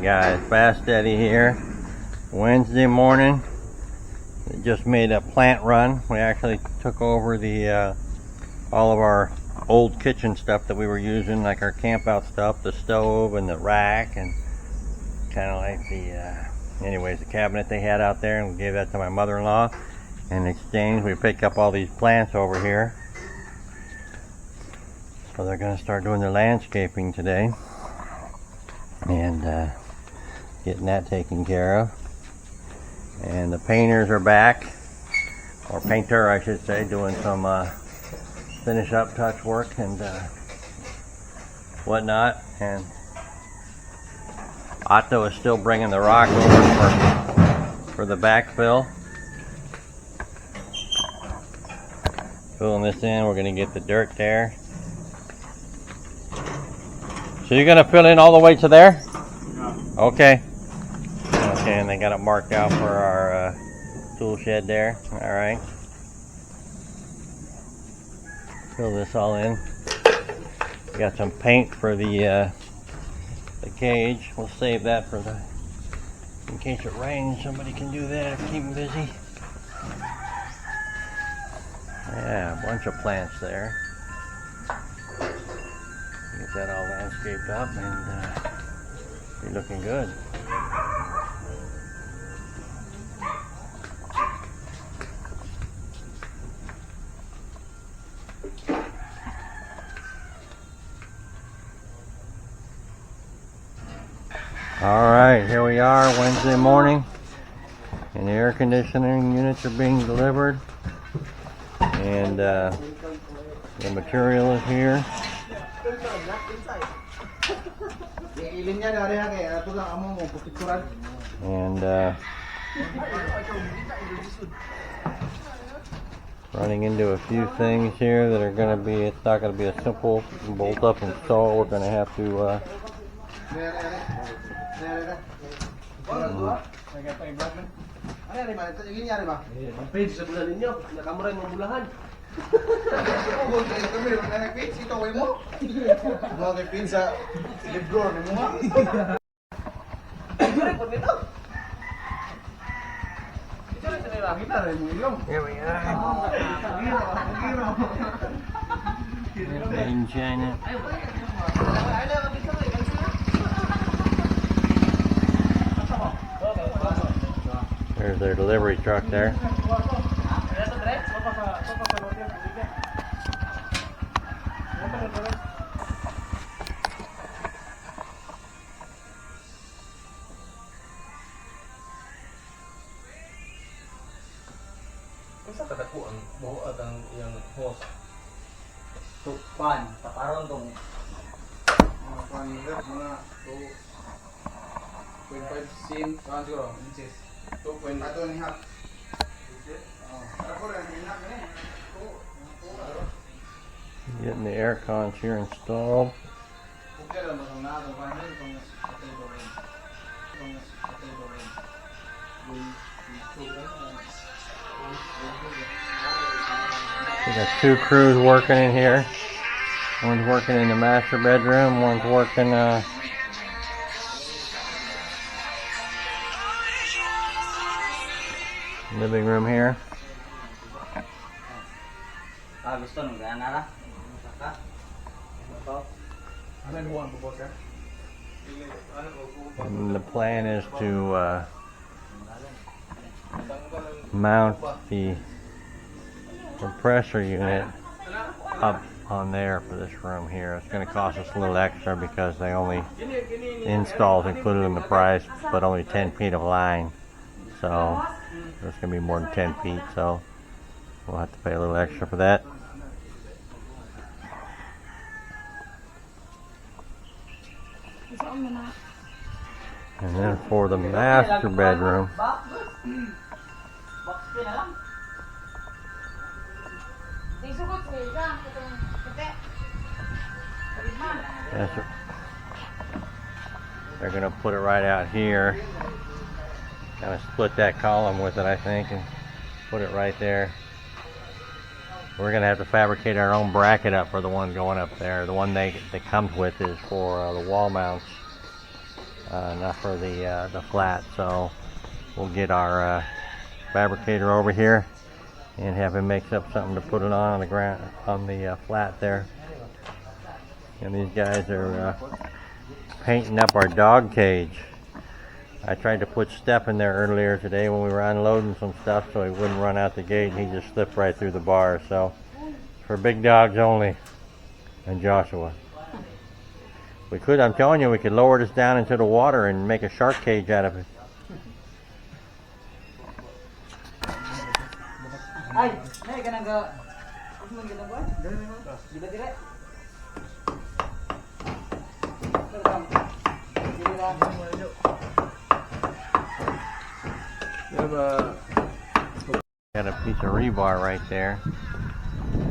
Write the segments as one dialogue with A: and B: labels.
A: guys, Fast Eddie here. Wednesday morning. We just made a plant run. We actually took over the all of our old kitchen stuff that we were using, like our camp out stuff, the stove and the rack, and kind of like the cabinet they had out there, and we gave that to my mother-in-law. In exchange, we picked up all these plants over here. So they're going to start doing their landscaping today and getting that taken care of. And the painters are back, or painter I should say, doing some finish up touch work and whatnot. And Otto is still bringing the rock over for the backfill. Filling this in, we're going to get the dirt there. So you're going to fill in all the way to there? Yeah. Okay. Okay, and they got it marked out for our tool shed there. Alright. Fill this all in. We got some paint for the cage. We'll save that for in case it rains, somebody can do that, keep them busy. Yeah, a bunch of plants there. Get that all landscaped up and be looking good. Alright, here we are Wednesday morning, and the air conditioning units are being delivered, and the material is here. And running into a few things here that are going to be, it's not going to be a simple bolt up install. We're going to have to here we are. Made in China. There's their delivery truck there. Getting the air cons here installed. We got two crews working in here. One's working in the master bedroom, one's working living room here. And the plan is to mount the compressor unit up on there for this room here. It's going to cost us a little extra because they only installs included in the price, but only 10 feet of line. So there's going to be more than 10 feet, so we'll have to pay a little extra for that. And then for the master bedroom, they're going to put it right out here. Kind of split that column with it, I think, and put it right there. We're going to have to fabricate our own bracket up for the one going up there. The one that comes with is for the wall mounts. not for the flat. So we'll get our fabricator over here and have him mix up something to put it on the ground, on the flat there. And these guys are painting up our dog cage. I tried to put Steph in there earlier today when we were unloading some stuff so he wouldn't run out the gate, and he just slipped right through the bars. So for big dogs only, and Joshua. We could, I'm telling you, we could lower this down into the water and make a shark cage out of it. Got a piece of rebar right there.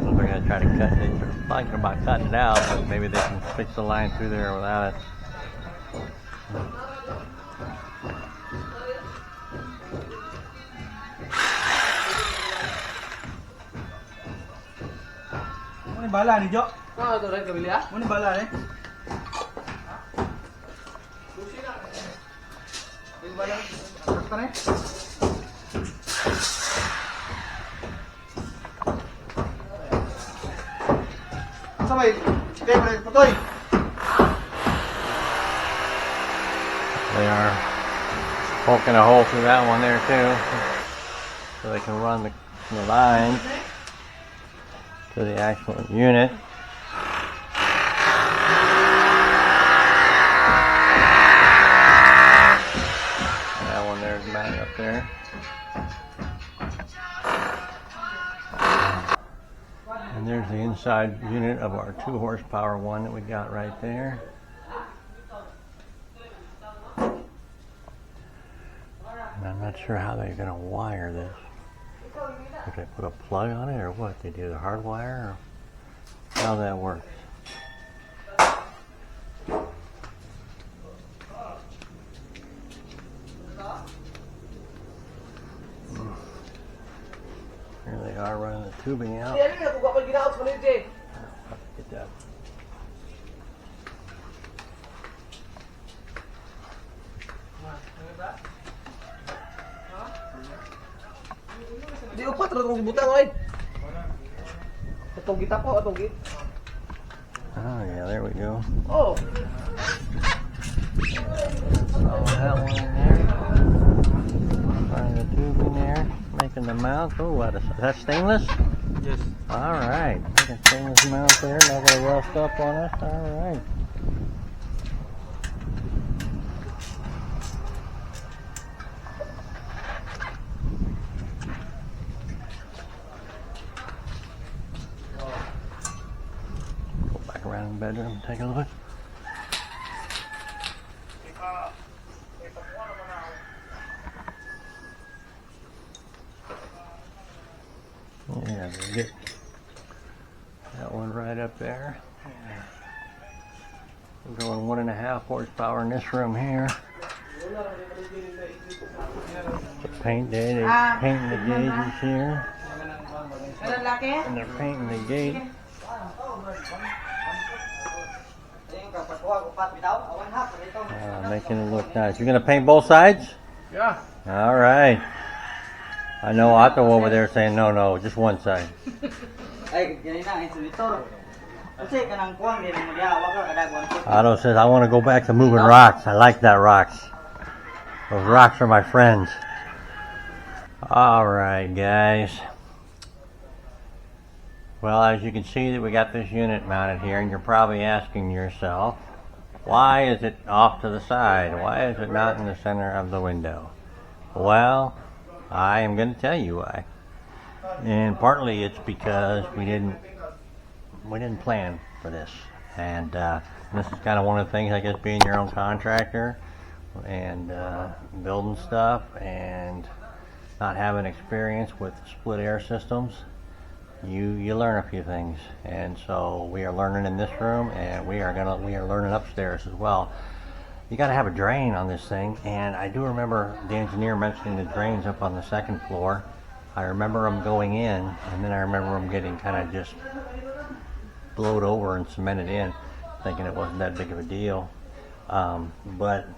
A: We're going to try to cut it. They're thinking about cutting it out, but maybe they can fix the line through there without it.
B: Ano bala ni Jo? Oo, ito rin kabili ah. Ano bala ni? Ano bala? Ano ni? Sabay, table putoy.
A: They are poking a hole through that one there too, so they can run the line to the actual unit. And that one there's mounted up there. And there's the inside unit of our 2 horsepower one that we got right there. And I'm not sure how they're going to wire this. If they put a plug on it or what? They do the hard wire or how that works. Here they are running the tubing out. Get that.
B: Di upat ra tong gibutang oy. Itong kita po, itong git.
A: Oh yeah, there we go.
B: Oh.
A: Throw that one in there. Running the tube in there. Making the mount. Oh, what is that? Stainless?
B: Yes.
A: All right. Making stainless mount there. Not gonna rust up on us. All right. Go back around in the bedroom and take a look. Yeah, we'll get that one right up there. We're going 1.5 horsepower in this room here. Paint day, they're painting the gauges here. And they're painting the gate. Making it look nice. You're going to paint both sides?
B: Yeah.
A: All right. I know Otto over there saying no, just one side. Otto says, I want to go back to moving rocks. I like that rocks. Those rocks are my friends. All right, guys. Well, as you can see that we got this unit mounted here, and you're probably asking yourself, why is it off to the side? Why is it not in the center of the window? Well, I am going to tell you why. And partly it's because we didn't plan for this. And this is kind of one of the things, I guess, being your own contractor and building stuff and not having experience with split air systems. You learn a few things, and so we are learning in this room, and we are learning upstairs as well. You got to have a drain on this thing, and I do remember the engineer mentioning the drains up on the second floor. I remember them going in, and then I remember them getting kind of just blowed over and cemented in, thinking it wasn't that big of a deal. But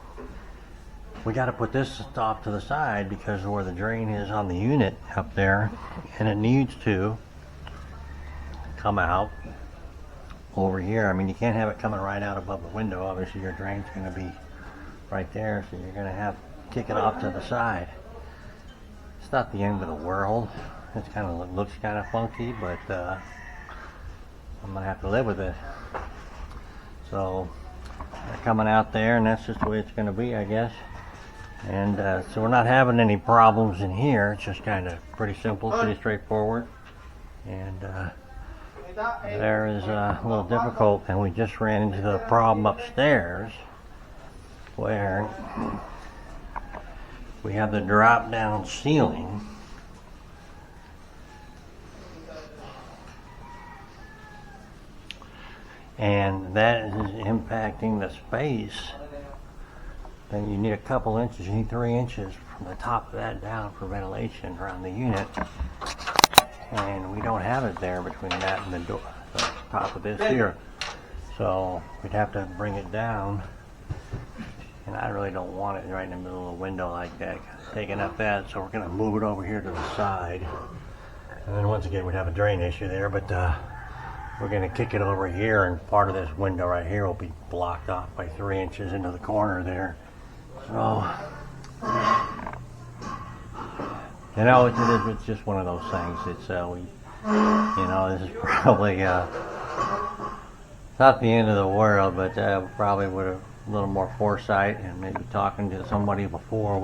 A: we got to put this off to the side because of where the drain is on the unit up there, and it needs to come out over here. I mean, you can't have it coming right out above the window. Obviously your drain's going to be right there, so you're going to have to kick it off to the side. It's not the end of the world. It's kind of looks kind of funky, but I'm going to have to live with it. So they're coming out there, and that's just the way it's going to be, I guess. And so we're not having any problems in here. It's just kind of pretty simple, pretty straightforward. And there is a little difficult, and we just ran into the problem upstairs where we have the drop down ceiling, and that is impacting the space. Then you need a couple inches, you need 3 inches from the top of that down for ventilation around the unit. And we don't have it there between that and the door, the top of this here. So we'd have to bring it down. And I really don't want it right in the middle of the window like that, taking up that. So we're going to move it over here to the side. And then once again, we'd have a drain issue there, but we're going to kick it over here, and part of this window right here will be blocked off by 3 inches into the corner there. So, you know, it's just one of those things. It's this is probably not the end of the world, but probably would have a little more foresight and maybe talking to somebody before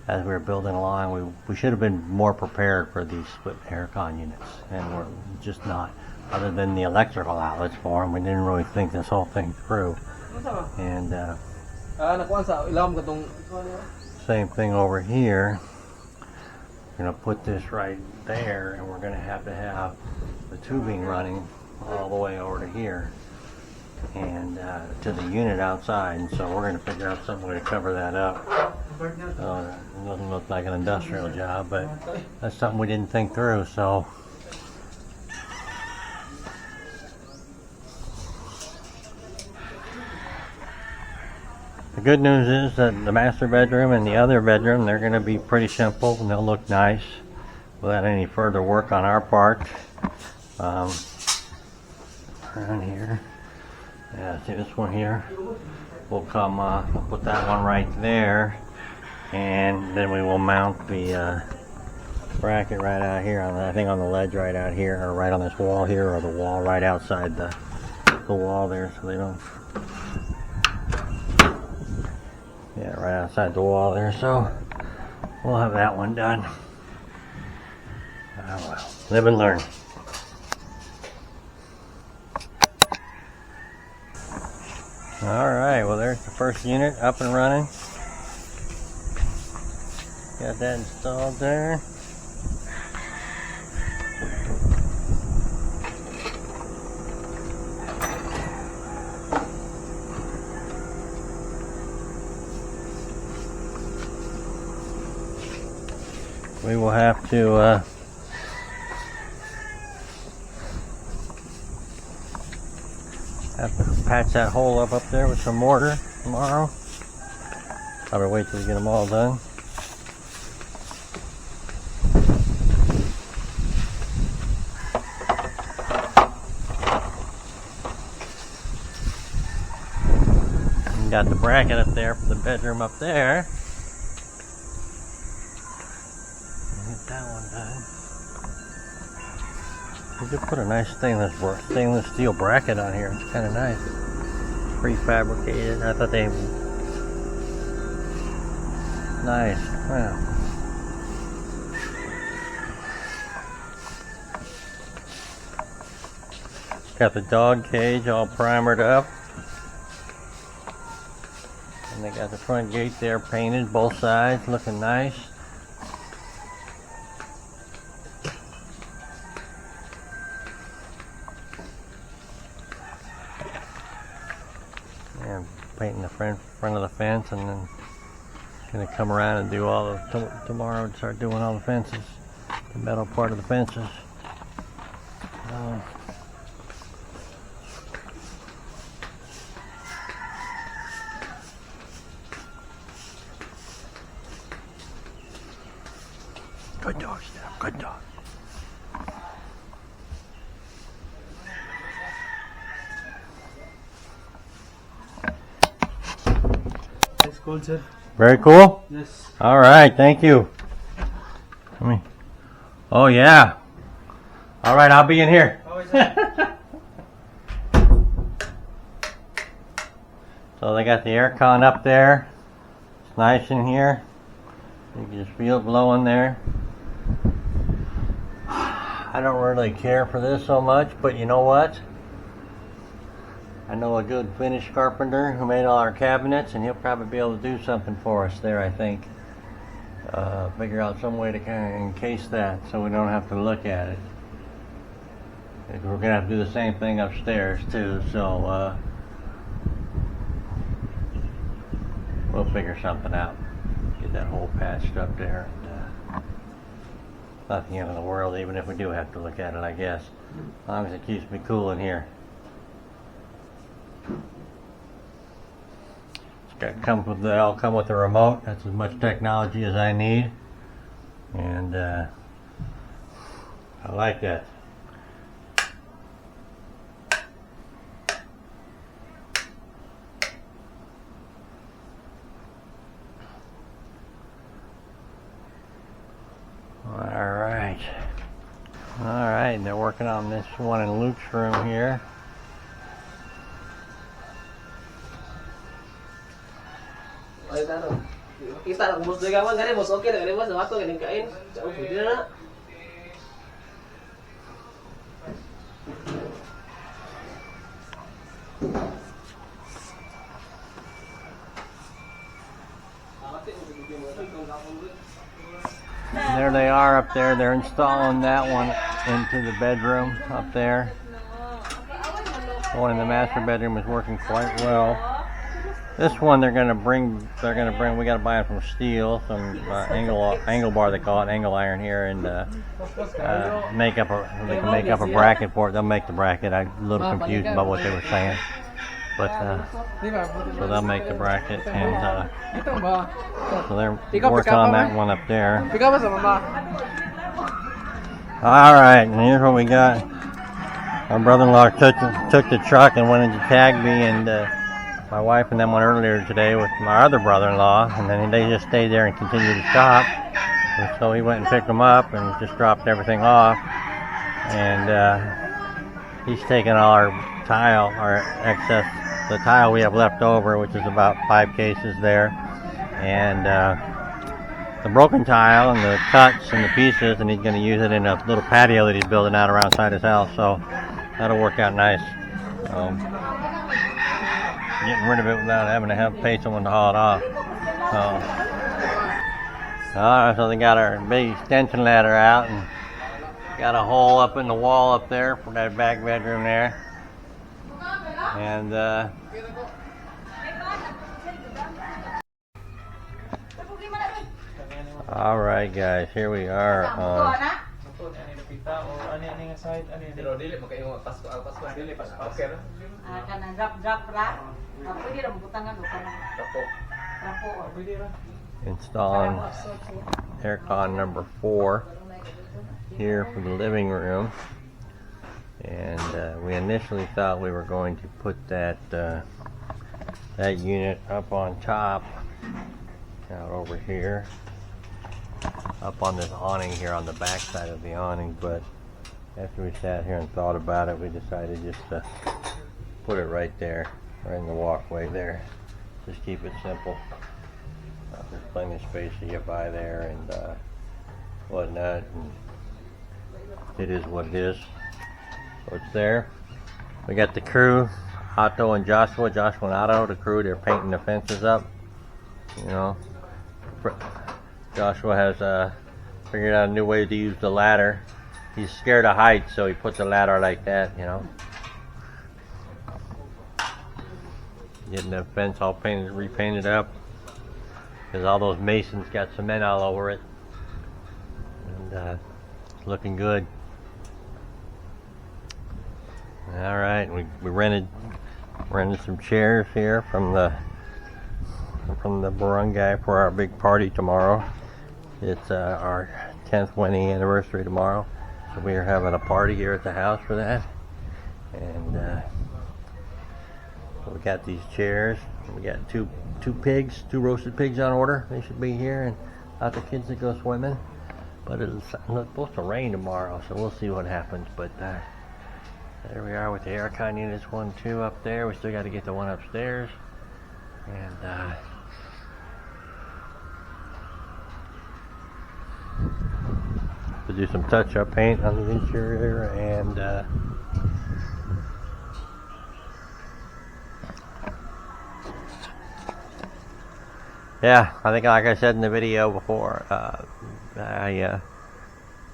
A: as we were building along, we should have been more prepared for these split aircon units, and we're just not. Other than the electrical outlets for them, we didn't really think this whole thing through. And same thing over here. We're going to put this right there, and we're going to have the tubing running all the way over to here and to the unit outside. And so we're going to figure out some way to cover that up. It doesn't look like an industrial job, but that's something we didn't think through. So the good news is that the master bedroom and the other bedroom, they're going to be pretty simple and they'll look nice without any further work on our part. Around here, yeah, see this one here? We'll come, we'll put that one right there, and then we will mount the bracket right out here on I think on the ledge right out here, or right on this wall here, or the wall right outside the wall there, so they don't. Yeah, right outside the wall there, so we'll have that one done. Oh well, live and learn. Alright, well there's the first unit up and running. Got that installed there. We will have to patch that hole up there with some mortar tomorrow. Probably wait till we get them all done. And got the bracket up there for the bedroom up there. That one done. You could put a nice stainless steel bracket on here. It's kind of nice. Prefabricated. I thought they. Nice. Wow. Got the dog cage all primered up. And they got the front gate there painted, both sides, looking nice. Painting the front of the fence, and then gonna come around and do all the tomorrow and start doing all the fences, the metal part of the fences. Good dog, Steph. Good dog.
B: It's cool, sir.
A: Very cool?
B: Yes.
A: All right, thank you. Let me. Oh, yeah. All right, I'll be in here. So they got the aircon up there. It's nice in here. You can just feel it blowing there. I don't really care for this so much, but you know what? I know a good Finnish carpenter who made all our cabinets, and he'll probably be able to do something for us there, I think. Figure out some way to kind of encase that so we don't have to look at it. We're going to have to do the same thing upstairs too, so we'll figure something out. Get that hole patched up there. And, not the end of the world, even if we do have to look at it, I guess. As long as it keeps me cool in here. I'll come with the remote. That's as much technology as I need. And I like that. Alright, they're working on this one in Luke's room here.
C: Kita nak bos juga kan, bos oke, bos waktu kan kain, jauh video na.
A: There they are up there. They're installing that one into the bedroom up there. The one in the master bedroom is working quite well. This one we gotta buy it from steel, some angle bar they call it, angle iron here, and they can make up a bracket for it. They'll make the bracket. I'm a little confused about what they were saying. But so they'll make the bracket, and so they're working on that one up there. Alright, and here's what we got. My brother-in-law took the truck and went into Tagby, and my wife and them went earlier today with my other brother-in-law, and then they just stayed there and continued to shop. And so he went and picked them up and just dropped everything off. And he's taken all our tile, our excess, the tile we have left over, which is about 5 cases there, and the broken tile and the cuts and the pieces, and he's going to use it in a little patio that he's building out around his house. So that'll work out nice. Getting rid of it without having to pay someone to haul it off. So they got our big extension ladder out, and got a hole up in the wall up there for that back bedroom there. And all right, guys, here we are on. Installing aircon number 4 here for the living room, and we initially thought we were going to put that that unit up on top, out over here, up on this awning here on the back side of the awning, but after we sat here and thought about it, we decided just to put it right there, right in the walkway there. Just keep it simple. There's plenty of space to get by there and whatnot. And it is what it is. So it's there. We got the crew, Otto and Joshua. Joshua and Otto, the crew, they're painting the fences up. You know, Joshua has figured out a new way to use the ladder. He's scared of heights, so he puts a ladder like that, you know. Getting the fence all painted, repainted up, because all those masons got cement all over it, and it's looking good. All right, we rented some chairs here from the barangay for our big party tomorrow. It's our 10th wedding anniversary tomorrow, so we are having a party here at the house for that. And we got these chairs. We got two roasted pigs on order. They should be here, and lots of kids that go swimming. But it's supposed to rain tomorrow, so we'll see what happens. But there we are with the aircon units, 1, 2 up there. We still got to get the one upstairs. And to do some touch-up paint on the interior, and yeah, I think, like I said in the video before,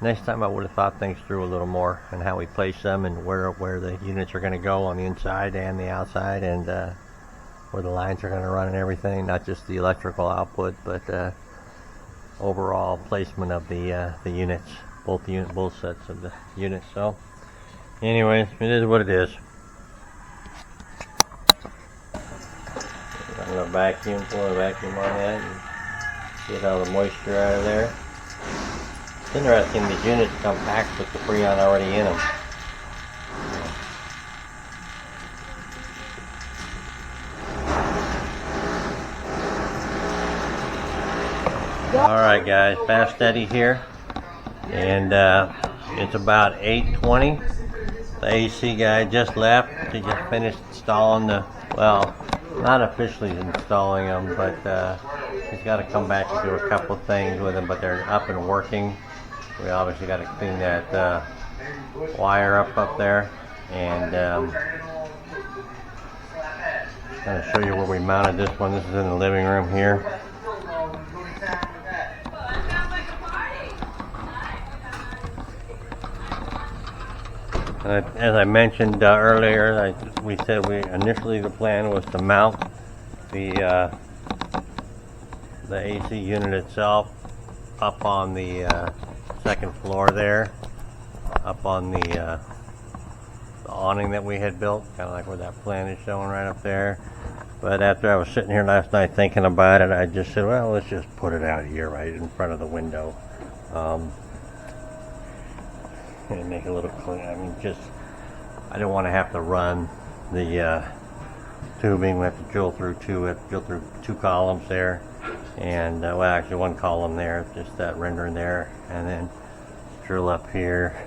A: next time I would have thought things through a little more and how we place them and where the units are going to go on the inside and the outside, and where the lines are going to run and everything, not just the electrical output, but overall placement of the units, both sets of the units. So anyways, it is what it is. I'm going to pull a vacuum on that and get all the moisture out of there. It's interesting, these units come packed with the Freon already in them. Alright guys, Fast Steady here, and it's about 8:20. The AC guy just left. He just finished installing well, not officially installing them, but he's got to come back and do a couple of things with them, but they're up and working. We obviously got to clean that wire up there, and I'm going to show you where we mounted this one. This is in the living room here. As I mentioned earlier, we said initially the plan was to mount the AC unit itself up on the second floor there, up on the awning that we had built, kind of like where that plan is showing right up there. But after I was sitting here last night thinking about it, I just said, well, let's just put it out here right in front of the window. And make it a little clean. I mean, I don't want to have to run the tubing. We have to drill through two columns there, and well, actually one column there, just that rendering there, and then drill up here,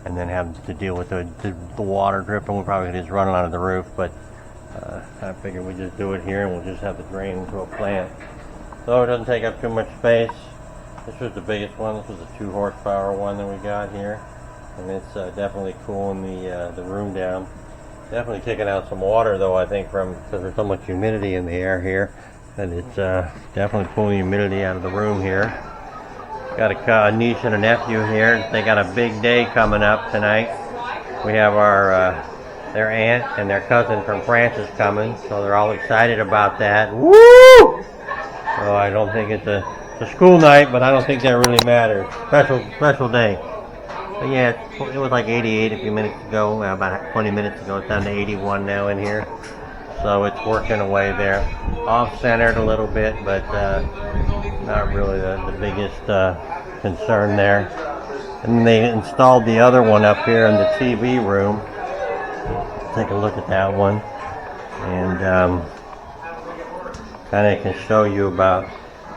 A: and then have to deal with the water dripping. We'll probably just run it onto the roof, but I figured we just do it here, and we'll just have the drain into a plant, so it doesn't take up too much space. This was the biggest one. This was a 2 horsepower one that we got here, and it's definitely cooling the room down. Definitely taking out some water though, I think, because there's so much humidity in the air here, that it's definitely pulling humidity out of the room here. Got a niece and a nephew here. They got a big day coming up tonight. We have their aunt and their cousin from France is coming, so they're all excited about that. Woo! So I don't think it's a school night, but I don't think that really matters. Special day. But yeah, it was like 88 a few minutes ago, about 20 minutes ago. It's down to 81 now in here. So it's working away there. Off-centered a little bit, but not really the biggest concern there. And they installed the other one up here in the TV room. Take a look at that one. And kind of can show you about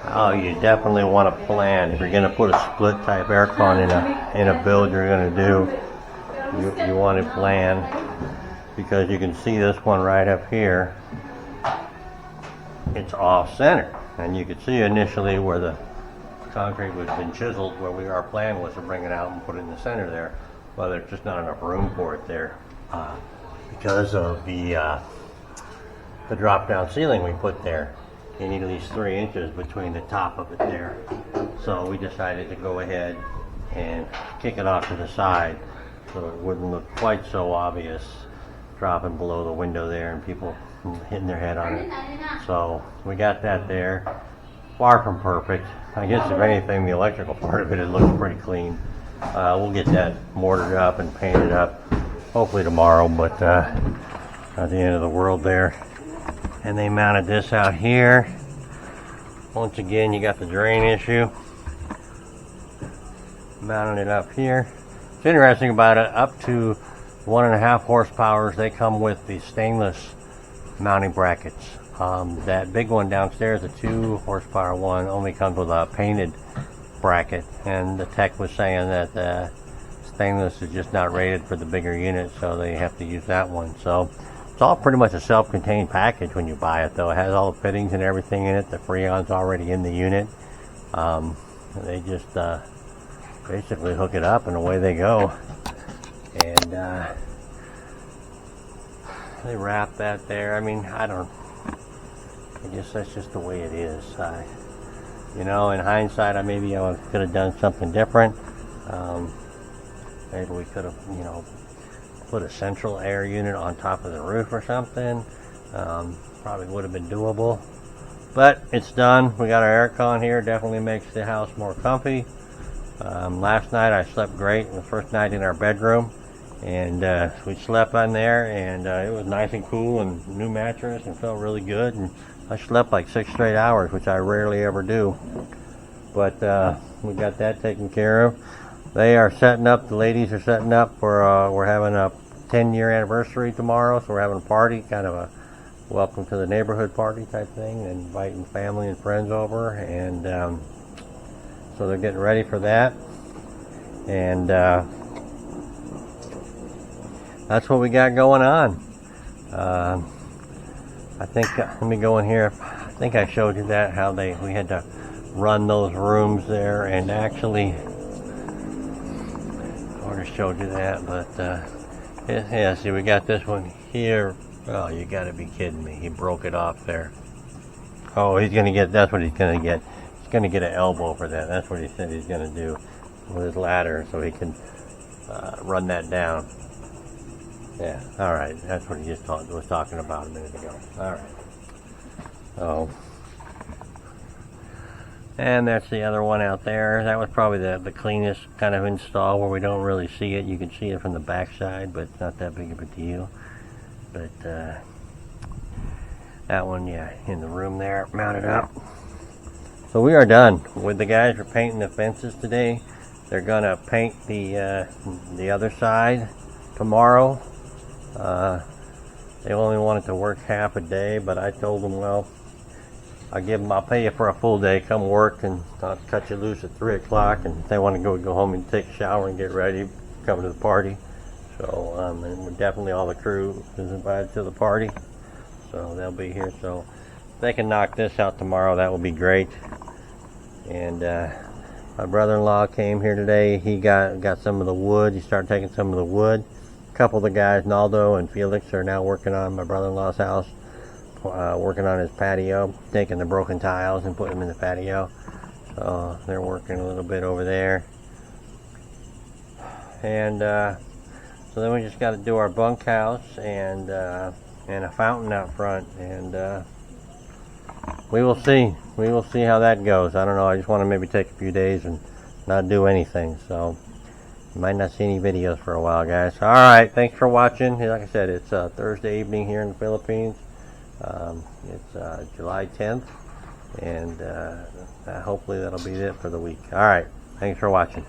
A: how you definitely want to plan. If you're going to put a split type aircon in a build you're going to do, you want to plan, because you can see this one right up here. It's off center, and you can see initially where the concrete was been chiseled, where our plan was to bring it out and put it in the center there. Well, there's just not enough room for it there because of the drop down ceiling we put there. You need at least 3 inches between the top of it there. So we decided to go ahead and kick it off to the side so it wouldn't look quite so obvious dropping below the window there and people hitting their head on it. So we got that there. Far from perfect. I guess if anything, the electrical part of it looks pretty clean. We'll get that mortared up and painted up hopefully tomorrow, but not the end of the world there. And they mounted this out here. Once again, you got the drain issue. mounting it up here. It's interesting about it, up to 1.5 horsepower, they come with the stainless mounting brackets. That big one downstairs, the 2 horsepower one, only comes with a painted bracket, and the tech was saying that the stainless is just not rated for the bigger unit, so they have to use that one. So it's all pretty much a self-contained package when you buy it, though. It has all the fittings and everything in it. The Freon's already in the unit. They just basically hook it up and away they go. And they wrap that there. I mean, I guess that's just the way it is. You know, in hindsight, maybe I could have done something different. Maybe we could have, you know, put a central air unit on top of the roof or something. Probably would have been doable. But it's done. We got our aircon here. Definitely makes the house more comfy. Last night I slept great. The first night in our bedroom. And we slept on there, and it was nice and cool, and new mattress, and felt really good. And I slept like 6 straight hours, which I rarely ever do. But we got that taken care of. They are setting up, the ladies are setting up for, we're having a 10-year anniversary tomorrow, so we're having a party, kind of a welcome to the neighborhood party type thing, and inviting family and friends over. And so they're getting ready for that. And that's what we got going on. I think, let me go in here. I think I showed you that, how we had to run those rooms there, and actually, I already showed you that, but yeah, see, we got this one here. Oh, you gotta be kidding me. He broke it off there. Oh, he's gonna get, that's what he's gonna get. He's gonna get an elbow for that. That's what he said he's gonna do with his ladder, so he can run that down. Yeah, alright, that's what he just was talking about a minute ago. Alright. Oh. And that's the other one out there. That was probably the cleanest kind of install, where we don't really see it. You can see it from the back side, but it's not that big of a deal. But that one, yeah, in the room there, mounted up. So we are done. With the guys are painting the fences today. They're gonna paint the other side tomorrow. They only wanted to work half a day, but I told them, well, I'll pay you for a full day. Come work, and I'll cut you loose at 3 o'clock. And if they want to go home and take a shower and get ready, come to the party. So, and we're definitely, all the crew is invited to the party. So they'll be here. So if they can knock this out tomorrow, that would be great. And my brother-in-law came here today. He got some of the wood. He started taking some of the wood. A couple of the guys, Naldo and Felix, are now working on my brother-in-law's house, working on his patio, taking the broken tiles and putting them in the patio. So they're working a little bit over there. And so then we just got to do our bunkhouse and a fountain out front, and we will see. We will see how that goes. I don't know. I just want to maybe take a few days and not do anything. So you might not see any videos for a while, guys. All right, thanks for watching. Like I said, it's Thursday evening here in the Philippines. It's July 10th, and hopefully that'll be it for the week. All right, thanks for watching.